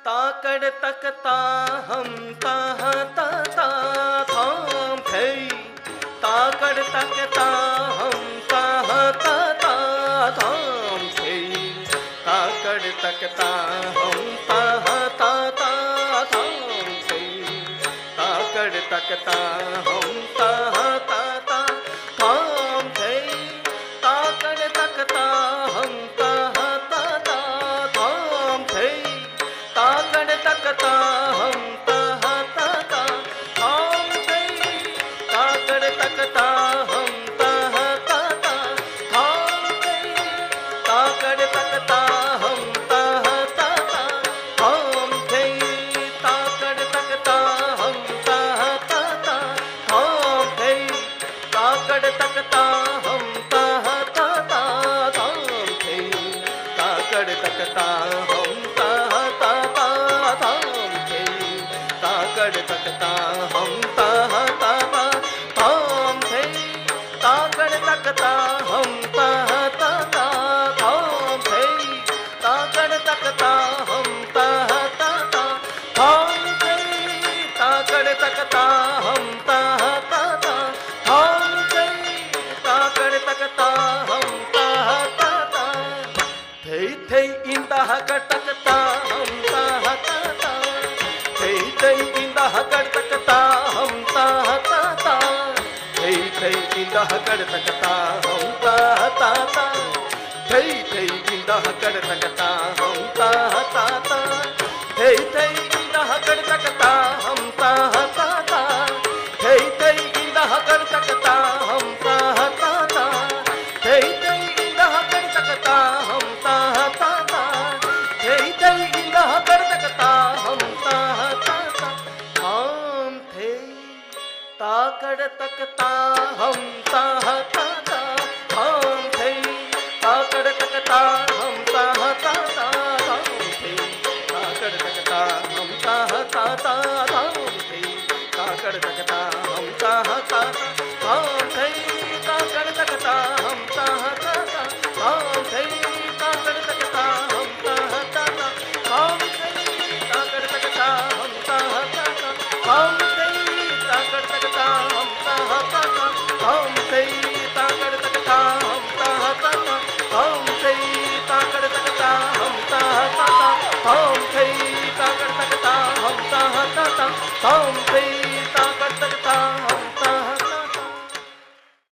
ताकड़ तकता हम ताह ता ता थाम थे ताकड़ तकता हम ताह ता ता थाम थे ताकड़ तकता हम ताह ता ता थाम थे ताकड़ तकता हम ताह ता ता थाम थे ताकड़ तकता हम ताह ता ता थाम थे ताकड़ तकता हम ताह ता ता थाम थे ताकड़ तकता हम ताह ता ता थाम थे ताकड़ तकता हम ताह ता ता थाम थे ताकड़ तकता हम ताह ता ता थाम थे ताकड़ तकता हम ताह ता ता थाम थे ताकड़ तकता हम ताह ता ता थाम थे ताकड़ तकता हम ताह ता ता थाम थे ताकड़ तकता हम ताह ता ता थाम थे ताकड़ तकता हम ताह ता ता थाम थे ताकड़ तकता हम ताह ता ता थाम थे ताकड़ तकता हम ताह ता ता थे इंदा कटकता हम ताह ता ता थे इंदा कटकता हम ताह ता ता थे इंदा कटकता हम ताह ता ता थे इंदा कटकता हम ताह ता ता थे इंदा कटकता हम ताह ता ता थे इंदा कटकता हम ताह ता ता थे इंदा कटकता हम ताह ता ता थे इंदा कटकता हम ताह ता ता थाम थे ताकड़ तकता हम ताह ता ता थाम थे ताकड़ तकता हम